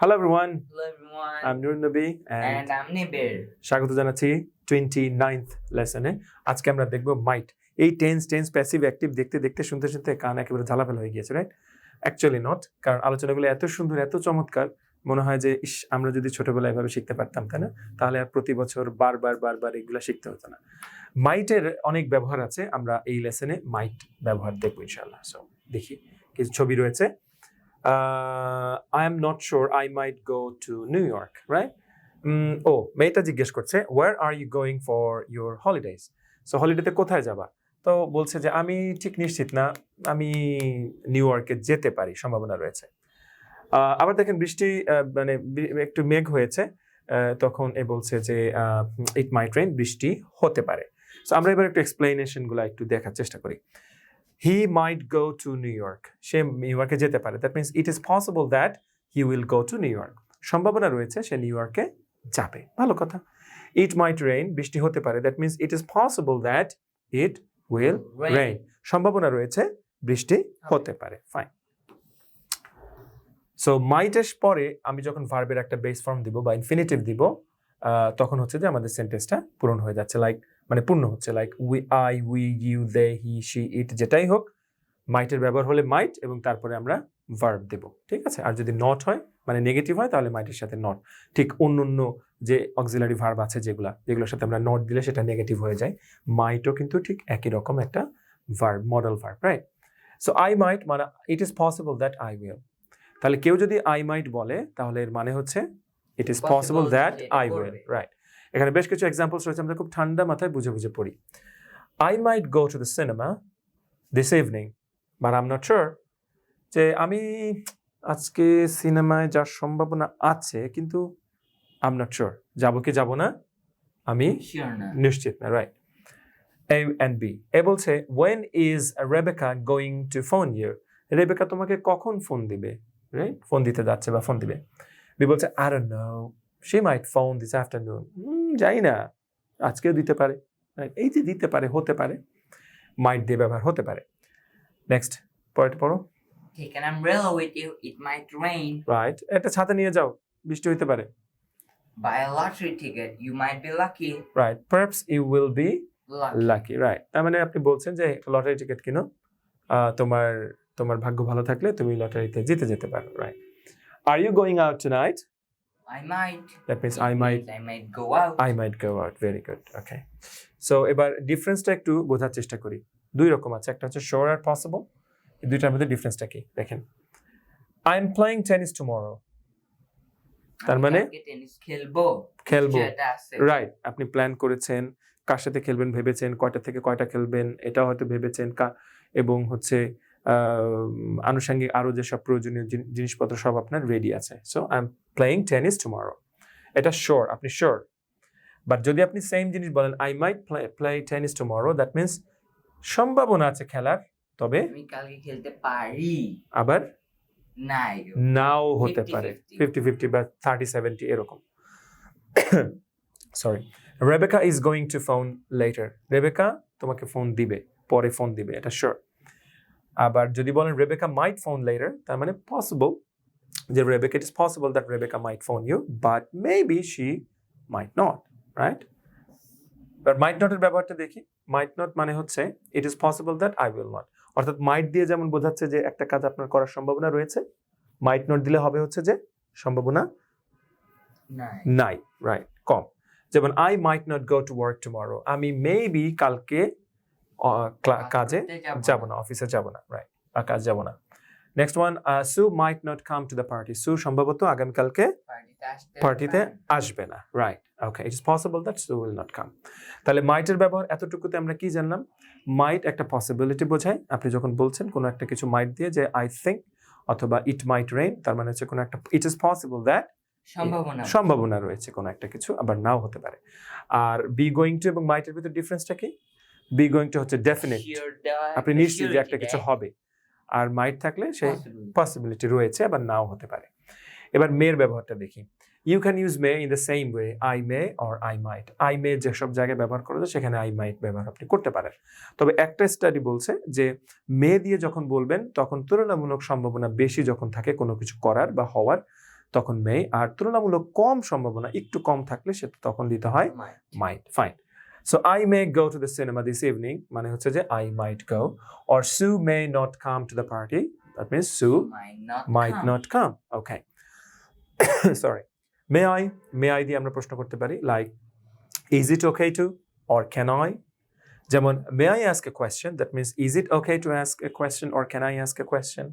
Hello everyone, Hello everyone. I'm Nur Nabi And I'm Nibir. স্বাগত জানাচ্ছি 29th লেসনে। আজকে আমরা দেখব মাইট। এই টেন্স প্যাসিভ অ্যাক্টিভ দেখতে দেখতে শুনতে কান একেবারে ঝালাফেলা হয়ে গিয়েছে, রাইট? অ্যাকচুয়ালি নট, কারণ আলোচনাগুলো এত সুন্দর এত চমৎকার, মনে হয় যে আমরা যদি ছোটবেলায় এভাবে শিখতে পারতাম, তাই না? তাহলে আর প্রতি বছর বারবার এগুলো শিখতে হতো না। মাইটের অনেক ব্যবহার আছে, আমরা এই লেসনে মাইট ব্যবহার দেখবো ইনশাআল্লাহ। সো দেখি, কিছু ছবি রয়েছে। I am not sure, I might go to New York, right? মেয়েটা জিজ্ঞেস করছে, where are you going for your holidays? So হলিডেতে কোথায় যাবা? তো বলছে যে আমি ঠিক নিশ্চিত না, আমি নিউ ইয়র্কে যেতে পারি, সম্ভাবনা রয়েছে। আবার দেখেন বৃষ্টি, মানে একটু মেঘ হয়েছে, তখন এ বলছে যে ইট মাইট রেইন, বৃষ্টি হতে পারে। সো আমরা এবার একটু এক্সপ্লেনেশনগুলো একটু দেখার চেষ্টা করি। He might go to New York. Say new ইয়র্কে যেতে পারে। That means it is possible that he will go to New York. সম্ভাবনা রয়েছে সে নিউ ইয়র্কে যাবে। ভালো কথা। It might rain. বৃষ্টি হতে পারে। That means it is possible that it will rain. সম্ভাবনা রয়েছে বৃষ্টি হতে পারে। Fine. So might এর পরে আমি যখন ভার্বের একটা বেস ফর্ম দিব বা ইনফিনিটিভ দিব, তখন হচ্ছে যে আমাদের সেন্টেন্সটা পূরণ হয়ে যাচ্ছে, লাইক মানে পূর্ণ হচ্ছে, like we you they he she it, যেটাই হোক মাইটের ব্যবহার হলে মাইট এবং তারপরে আমরা ভার্ব দেব, ঠিক আছে? আর যদি নট হয়, মানে নেগেটিভ হয়, তাহলে মাইটের সাথে নট। ঠিক অন্য যে অক্সিলারি ভার্ব আছে যেগুলোর সাথে আমরা নট দিলে সেটা নেগেটিভ হয়ে যায়, মাইটও কিন্তু ঠিক একই রকম একটা verb, modal verb, right? So I might মানে it is possible that I will. তাহলে কেউ যদি আই মাইট বলে তাহলে এর মানে হচ্ছে it is possible that I will, right? এখানে বেশ কিছু এক্সাম্পলস রয়েছে, আমরা খুব ঠান্ডা মাথায় বুঝে পড়ি। I might go to the cinema this evening but I am not sure. যে আমি আজকে সিনেমায় যাওয়ার সম্ভাবনা আছে, কিন্তু আই এম নট শিওর, যাবো কি যাবো না আমি নিশ্চিত না, right? A and B. A বলছে when is Rebecca going to phone you? Rebecca তোমাকে কখন ফোন দিবে, রাইট? ফোন দিতে যাচ্ছে বা ফোন দিবে। বি বলছে I don't know, she might phone this afternoon. জানি না, আজকেও দিতে পারে, রাইট? এই যে দিতে পারে, হতে পারে, মাইট দিয়ে ব্যবহার হতে পারে। নেক্সট পয়েন্ট পড়ো। Take an umbrella with you, it might rain. Right, একটা ছাতা নিয়ে যাও, বৃষ্টি হতে পারে। Buy a lottery ticket, you might be lucky. Right, perhaps you will be lucky, right? তার মানে আপনি বলছেন যে লটারি টিকিট কিনো, তোমার ভাগ্য ভালো থাকলে তুমি লটারিতে জিতে যেতে পারো, right? Are you going out tonight? I might. That means I might go out. I might go out. Very good. Okay. So এবার ডিফারেন্সটা একটু বোঝার চেষ্টা করি। দুই রকম আছে, একটা হচ্ছে sure আর possible। এই দুইটার মধ্যে ডিফারেন্সটা কি দেখেন। I am playing tennis tomorrow. তার মানে টেনিস খেলবো, রাইট? আপনি প্ল্যান করেছেন, কার সাথে খেলবেন ভেবেছেন, কয়টা থেকে কয়টা খেলবেন এটাও হয়তো ভেবেছেন, এবং হচ্ছে আনুষঙ্গিক আরো যেসব প্রয়োজনীয় জিনিসপত্র সব আপনার রেডি আছে। So I am playing tennis tomorrow, এটা শিওর, আপনি শিওর। বাট যদি আপনি সেম জিনিস বলেন I might play tennis tomorrow, that means সম্ভাবনা আছে খেলার, তবে আমি কালকে খেলতে পারি, আবার নাও হতে পারে, 50-50 বা 30-70 এরকম। Sorry, Rebecca is going to phone later, Rebecca তোমাকে ফোন দিবে, পরে ফোন দিবে, এটা শিওর। আবার যদি বলেন রেবেকা মাইট ফোন লেটার, তার মানে পসিবল যে Rebecca, it is possible that Rebecca might phone you but maybe she might not, right? But might নটের ব্যবহারটা দেখি। মাইট নট মানে হচ্ছে it is possible that I will not, অর্থাৎ might দিয়ে যেমন বোঝাচ্ছে যে একটা কাজ আপনার করার সম্ভাবনা রয়েছে, মাইট নট দিলে হবে হচ্ছে যে সম্ভাবনা নাই, রাইট? কম। যেমন I might not go to work tomorrow, আমি মেবি কালকে কাজে যাব না, অফিসে যাব না, রাইট? বা কাজ যাব না। Next one, Sue might not come to the party, Sue সম্ভবত আগামীকালকে পার্টিতে আসবে না, right? Okay, it is possible that Sue will not come. তাহলে মাইটের ব্যবহার এতটুকুতে আমরা কি জানলাম? মাইট একটা পসিবিলিটি বোঝায়। আপনি যখন বলছেন কোনো একটা কিছু মাইট দিয়ে, যে আই থিঙ্ক অথবা ইট মাইট রেইন, তার মানে হচ্ছে কোনো একটা, ইট ইজ পসিবল দ্যাট সম্ভাবনা রয়েছে কোনো একটা কিছু, আবার নাও হতে পারে। আর বি গোয়িং টু এবং মাইটের ভিতরে ডিফারেন্সটা কি? বি গোয়িং টু হচ্ছে ডেফিনেট, আপনি নিশ্চিত যে একটা কিছু হবে, আর মাইট থাকলে সেই পসিবিলিটি রয়েছে, আবার নাও হতে পারে। এবার মেয়ের ব্যবহারটা দেখি। You can use may in the same way, I may or I might. I may যেসব জায়গায় ব্যবহার করা যায় সেখানে আই মাইট ব্যবহার আপনি করতে পারেন। তবে একটা স্টাডি বলছে যে মে দিয়ে যখন বলবেন তখন তুলনামূলক সম্ভাবনা বেশি যখন থাকে কোনো কিছু করার বা হওয়ার, তখন may, আর তুলনামূলক কম সম্ভাবনা একটু কম থাকলে সেটা তখন দিতে হয় might. Fine. So I may go to the cinema this evening মানে হচ্ছে যে I might go, or Sue may not come to the party, that means Sue might not come. Okay. Sorry. May I দিয়ে আমরা প্রশ্ন করতে পারি, like is it okay to, or can I? যেমন may I ask a question, that means is it okay to ask a question, or can I ask a question?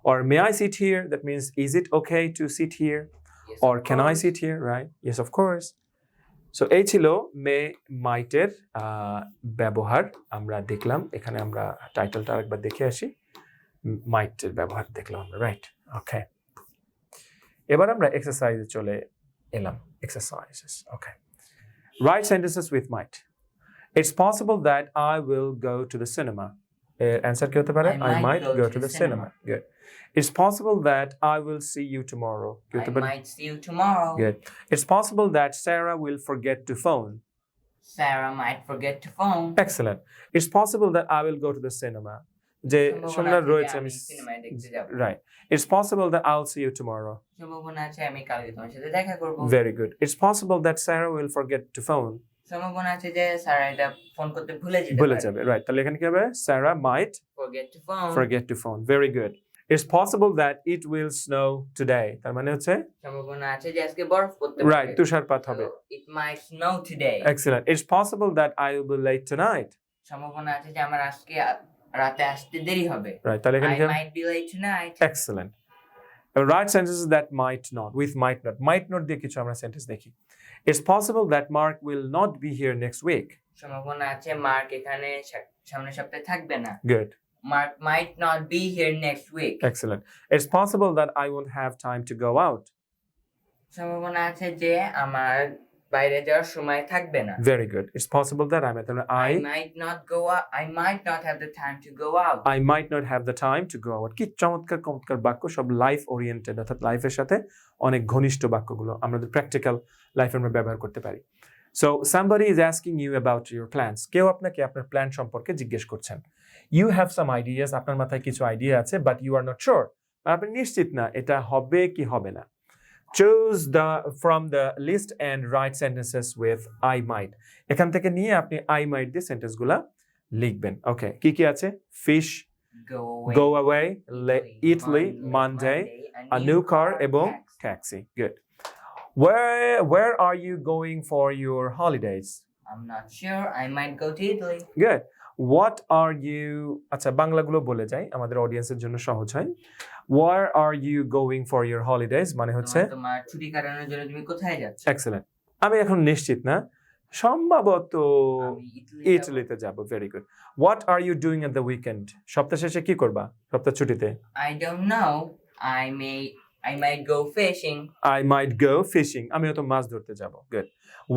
Or may I sit here, that means is it okay to sit here, or can I sit here, right? Yes, of course. So এই ছিল may might এর ব্যবহার আমরা দেখলাম। এখানে আমরা টাইটেলটা আরেকবার দেখে আসি। might এর ব্যবহার দেখলাম আমরা, রাইট? ওকে, এবার আমরা এক্সারসাইজে চলে এলাম। Exercises, okay. Write sentences with might. It's possible that I will go to the cinema. Answer কি হতে পারে? I might go to the cinema. Good. It's possible that I will see you tomorrow. I might see you tomorrow. Good. It's possible that Sarah will forget to phone. Sarah might forget to phone. Excellent. It's possible that I will go to the cinema. যে সম্ভাবনা রয়েছে আমি সিনেমায় দেখতে যাব। Right. It's possible that I'll see you tomorrow. সম্ভাবনা আছে আমি কালকে তোমার সাথে দেখা করব। Very good. It's possible that Sarah will forget to phone. সম্ভাবনা আছে যে সারা এটা ফোন করতে ভুলে যাবে। Right. তাহলে এখানে কি হবে? Sarah might forget to phone. Very good. It's possible that it will snow today. তার মানে হচ্ছে সম্ভাবনা আছে যে আজকে বরফ পড়তে পারে। Right, তুষারপাত হবে। It might snow today. Excellent. It's possible that I will be late tonight. সম্ভাবনা আছে যে আমার আজকে রাতে আসতে দেরি হবে। Right, তাহলে এখানে I might be late tonight. Excellent. Write sentences that might not, with might not. Might not দিয়ে কিছু আমরা সেন্টেন্স দেখি। It's possible that Mark will not be here next week. সম্ভাবনা আছে মার্ক এখানে সামনের সপ্তাহে থাকবে না। Good. Mark might not be here next week. Excellent. It's possible that I won't have time to go out. সম্ভাবনা আছে যে আমার বাইরে যাওয়ার সময় থাকবে না। Very good. It's possible that I might not go out. I might not have the time to go out. I might not have the time to go out. কি চমৎকার বাক্য, সব লাইফ ওরিয়েন্টেড, অর্থাৎ লাইফের সাথে অনেক ঘনিষ্ঠ বাক্যগুলো আমাদের প্র্যাকটিক্যাল লাইফে আমরা ব্যবহার করতে পারি। So somebody is asking you about your plans. কেউ আপনাকে আপনার প্ল্যান সম্পর্কে জিজ্ঞেস করছেন। You have some ideas, আপনার মাথায় কিছু আইডিয়া আছে, but you are not sure. আপনি নিশ্চিত না এটা হবে কি হবে না। Choose from the list and write sentences with I might. এখান থেকে নিয়ে আপনি I might দিয়ে সেন্টেন্সগুলো লিখবেন। ওকে, কি আছে? Fish, go away, Italy, Monday, a new car এবং taxi. Good. Where are you going for your holidays? I'm not sure. I might go to Italy. Good. What are you, আচ্ছা বাংলাগুলো বলে যাই আমাদের অডিয়েন্সের জন্য সহজ হয়। Where are you going for your holidays মানে হচ্ছে তোমার ছুটি কাটানোর জন্য তুমি কোথায় যাচ্ছ? Excellent. আমি এখন নিশ্চিত না, সম্ভবত ইটালিতে যাব। Very good. What are you doing at the weekend? সপ্তাহ শেষে কি করবা সপ্তাহ ছুটিতে? I don't know. I might go fishing. I might go fishing. আমি হয়তো মাছ ধরতে যাব। Good.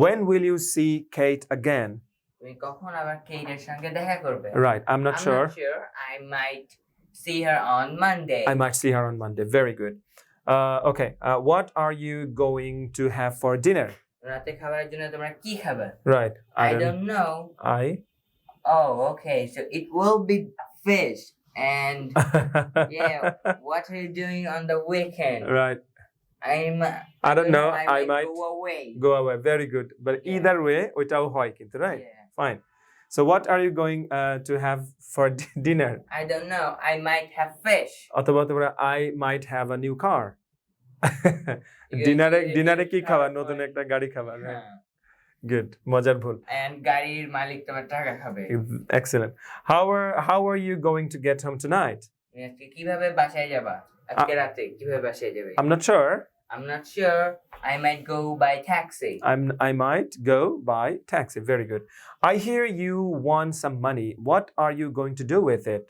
When will you see Kate again? তুমি কখন আবার কেইটের সঙ্গে দেখা করবে? Right, I'm not sure. I might see her on Monday. I might see her on Monday. Very good. Okay. What are you going to have for dinner? রাতে খাবারের জন্য তোমরা কি খাবে? Right. I don't know. Oh, okay. So it will be fish. And yeah, what are you doing on the weekend? Right. I don't know. I might go away. Very good. But either way, ওইটাও হয় কিন্তু, right? Yeah. Fine. So what are you going to have for dinner? I don't know. I might have fish. অথবা তোমরা I might have a new car. ডিনারে কি খাবার? নতুন একটা গাড়ি খাবার, right? Good. মজার ভুল। And গাড়ির মালিক তোমার টাকা খাবে। Excellent. How are you going to get home tonight? আজকে কিভাবে বাসায় যাবা? আজকে রাতে কিভাবে বাসায় যাবে? I'm not sure. I might go by taxi. I might go by taxi. Very good. I hear you want some money. What are you going to do with it?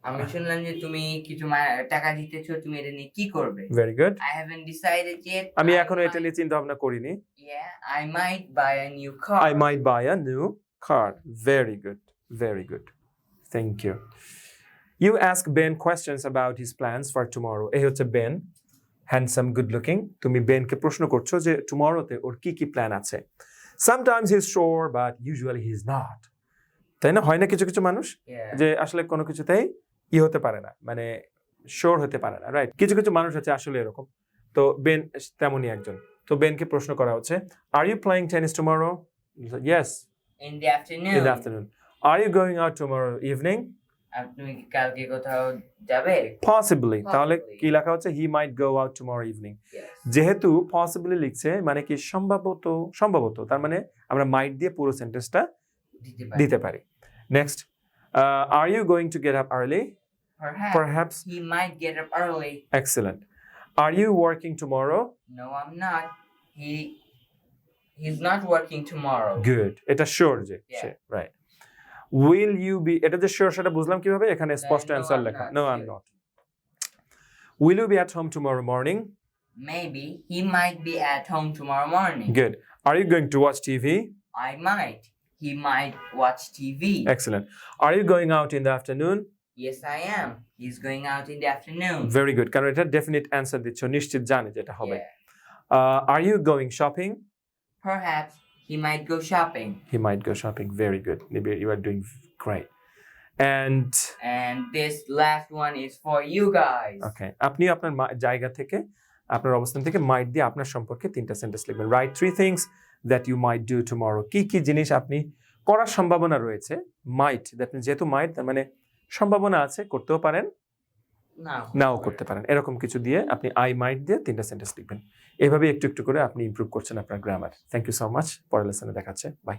আমি শুনলাম যে তুমি কিছু টাকা দিতেছো, তুমি এটা নিয়ে কি করবে? Very good. I haven't decided yet. আমি এখনো এটা নিয়ে চিন্তা ভাবনা করিনি। Yeah, I might buy a new car. I might buy a new car. Very good. Very good. Thank you. You ask Ben questions about his plans for tomorrow. এই হচ্ছে Ben, handsome, good looking. তুমি বেনকে প্রশ্ন করছো যে টুমরোতে ওর কি plan আছে। Sometimes he's sure but usually he's not. তাই না, হয় না কিছু মানুষ যে আসলে কোনো কিছুতেই হতে পারে না, মানে শিওর হতে পারে না, রাইট? কিছু মানুষ আছে আসলে এরকম, তো বেন তেমনই একজন। তো বেনকে প্রশ্ন করা হচ্ছে, are you playing tennis tomorrow? Yes, In the afternoon. In the afternoon. Are you going out tomorrow evening? তুমি কি কালকে কোথাও যাবে? পসিবলি। তাহলে Possibly. কি লেখা হচ্ছে? He might go out tomorrow evening. Yes. যেহেতু পসিবলি লিখছে মানে কি সম্ভবত, তার মানে আমরা মাইট দিয়ে পুরো সেন্টেন্সটা দিতে পারি। Next, are you going to get up early? Perhaps. He might get up early. Excellent. Are you working tomorrow? No, I'm not. He's not working tomorrow. Good. এটা শিওর যে সে, রাইট। Will you be, এটা যে sure সেটা বুঝলাম কিভাবে? এখানে স্পষ্ট No, answer I'm লেখা। not No, I'm sure. not. Will you be at home tomorrow morning? Maybe he might be at home tomorrow morning. Good. Are you going to watch TV? I might. He might watch TV. Excellent. Are you going out in the afternoon? Yes, I am. He's going out in the afternoon. Very good. কারণ এটা definite answer দিচ্ছ, নিশ্চিত জানে যেটা হবে। Yeah. Are you going shopping? Perhaps he might go shopping. He might go shopping. Very good. Maybe you are doing great. And this last one is for you guys. okay, আপনি আপনার জায়গা থেকে, আপনার অবস্থান থেকে মাইট দিয়ে আপনার সম্পর্কে 3টা সেন্টেন্স লিখবেন। Right 3 things that you might do tomorrow. কি জিনিস আপনি করার সম্ভাবনা রয়েছে? মাইট, দ্যাট মিন্স যেহেতু মাইট তার মানে সম্ভাবনা আছে, করতেও পারেন, নাও করতে পারেন। এরকম কিছু দিয়ে আপনি আই মাইট দিয়ে 3টা সেন্টেন্স লিখবেন। এভাবে একটু একটু করে আপনি ইমপ্রুভ করছেন আপনার grammar. Thank you so much. পরের লেসনে দেখাচ্ছে। বাই।